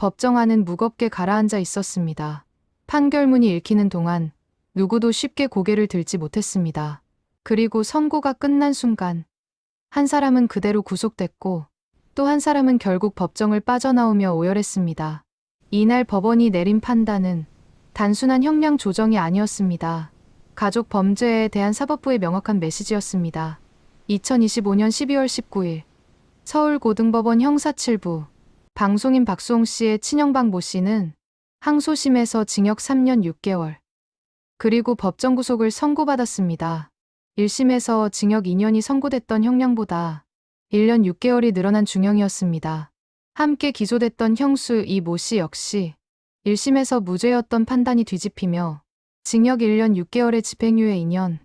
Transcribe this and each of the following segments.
법정 안은 무겁게 가라앉아 있었습니다. 판결문이 읽히는 동안 누구도 쉽게 고개를 들지 못했습니다. 그리고 선고가 끝난 순간 한 사람은 그대로 구속됐고 또 한 사람은 결국 법정을 빠져나오며 오열했습니다. 이날 법원이 내린 판단은 단순한 형량 조정이 아니었습니다. 가족 범죄에 대한 사법부의 명확한 메시지였습니다. 2025년 12월 19일 서울고등법원 형사 7부 방송인 박수홍 씨의 친형방 모 씨는 항소심에서 징역 3년 6개월 그리고 법정 구속을 선고받았습니다. 1심에서 징역 2년이 선고됐던 형량보다 1년 6개월이 늘어난 중형이었습니다. 함께 기소됐던 형수 이 모 씨 역시 1심에서 무죄였던 판단이 뒤집히며 징역 1년 6개월의 집행유예 2년,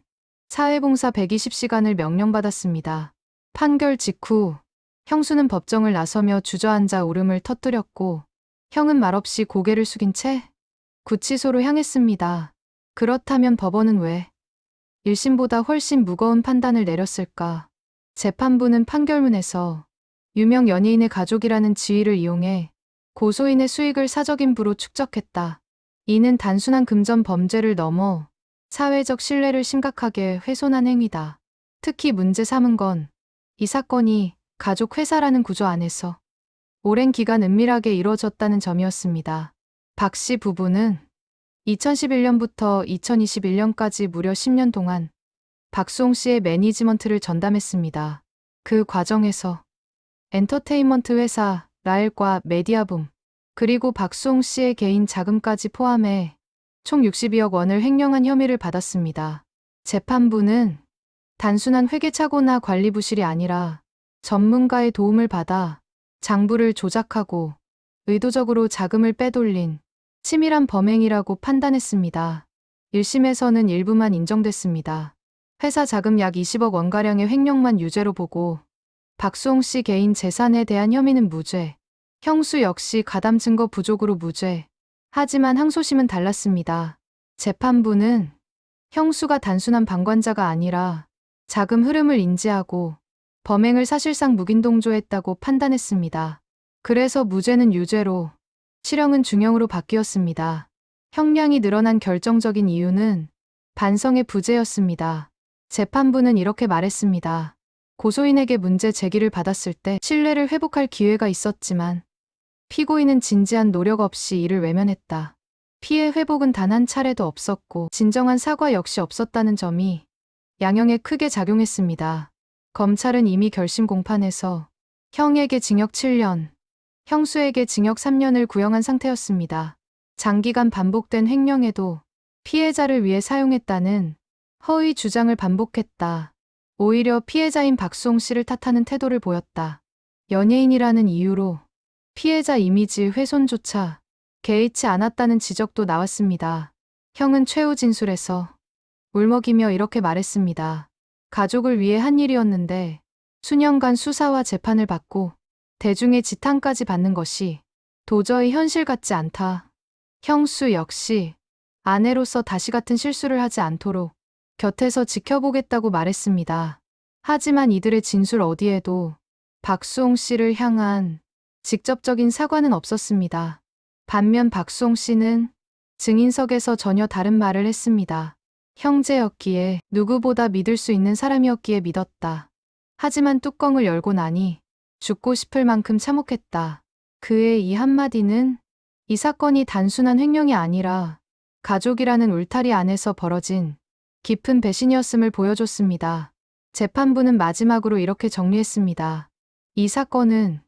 사회봉사 120시간을 명령받았습니다. 판결 직후 형수는 법정을 나서며 주저앉아 울음을 터뜨렸고 형은 말없이 고개를 숙인 채 구치소로 향했습니다. 그렇다면 법원은 왜 1심보다 훨씬 무거운 판단을 내렸을까? 재판부는 판결문에서 유명 연예인의 가족이라는 지위를 이용해 고소인의 수익을 사적인부로 축적했다. 이는 단순한 금전 범죄를 넘어 사회적 신뢰를 심각하게 훼손한 행위다. 특히 문제 삼은 건 이 사건이 가족 회사라는 구조 안에서 오랜 기간 은밀하게 이루어졌다는 점이었습니다. 박 씨 부부는 2011년부터 2021년까지 무려 10년 동안 박수홍 씨의 매니지먼트를 전담했습니다. 그 과정에서 엔터테인먼트 회사 라엘과 메디아붐 그리고 박수홍 씨의 개인 자금까지 포함해 총 62억 원을 횡령한 혐의를 받았습니다. 재판부는 단순한 회계착오나 관리 부실이 아니라 전문가의 도움을 받아 장부를 조작하고 의도적으로 자금을 빼돌린 치밀한 범행이라고 판단했습니다. 1심에서는 일부만 인정됐습니다. 회사 자금 약 20억 원가량의 횡령만 유죄로 보고 박수홍 씨 개인 재산에 대한 혐의는 무죄, 형수 역시 가담 증거 부족으로 무죄. 하지만 항소심은 달랐습니다. 재판부는 형수가 단순한 방관자가 아니라 자금 흐름을 인지하고 범행을 사실상 묵인동조했다고 판단했습니다. 그래서 무죄는 유죄로, 실형은 중형으로 바뀌었습니다. 형량이 늘어난 결정적인 이유는 반성의 부재였습니다. 재판부는 이렇게 말했습니다. 고소인에게 문제 제기를 받았을 때 신뢰를 회복할 기회가 있었지만 피고인은 진지한 노력 없이 이를 외면했다. 피해 회복은 단 한 차례도 없었고 진정한 사과 역시 없었다는 점이 양형에 크게 작용했습니다. 검찰은 이미 결심 공판에서 형에게 징역 7년, 형수에게 징역 3년을 구형한 상태였습니다. 장기간 반복된 횡령에도 피해자를 위해 사용했다는 허위 주장을 반복했다. 오히려 피해자인 박수홍 씨를 탓하는 태도를 보였다. 연예인이라는 이유로 피해자 이미지 훼손조차 개의치 않았다는 지적도 나왔습니다. 형은 최후 진술에서 울먹이며 이렇게 말했습니다. 가족을 위해 한 일이었는데 수년간 수사와 재판을 받고 대중의 지탄까지 받는 것이 도저히 현실 같지 않다. 형수 역시 아내로서 다시 같은 실수를 하지 않도록 곁에서 지켜보겠다고 말했습니다. 하지만 이들의 진술 어디에도 박수홍 씨를 향한 직접적인 사과는 없었습니다. 반면 박수홍 씨는 증인석에서 전혀 다른 말을 했습니다. 형제였기에 누구보다 믿을 수 있는 사람이었기에 믿었다. 하지만 뚜껑을 열고 나니 죽고 싶을 만큼 참혹했다. 그의 이 한마디는 이 사건이 단순한 횡령이 아니라 가족이라는 울타리 안에서 벌어진 깊은 배신이었음을 보여줬습니다. 재판부는 마지막으로 이렇게 정리했습니다. 이 사건은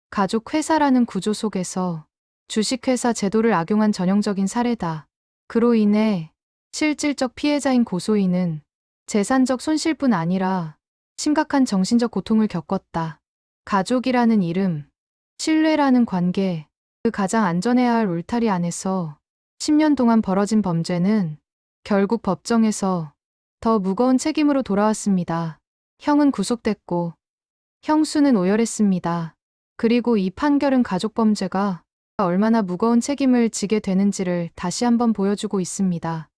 가족 회사라는 구조 속에서 주식회사 제도를 악용한 전형적인 사례다. 그로 인해 실질적 피해자인 고소인은 재산적 손실뿐 아니라 심각한 정신적 고통을 겪었다. 가족이라는 이름, 신뢰라는 관계, 그 가장 안전해야 할 울타리 안에서 10년 동안 벌어진 범죄는 결국 법정에서 더 무거운 책임으로 돌아왔습니다. 형은 구속됐고 형수는 오열했습니다. 그리고 이 판결은 가족 범죄가 얼마나 무거운 책임을 지게 되는지를 다시 한번 보여주고 있습니다.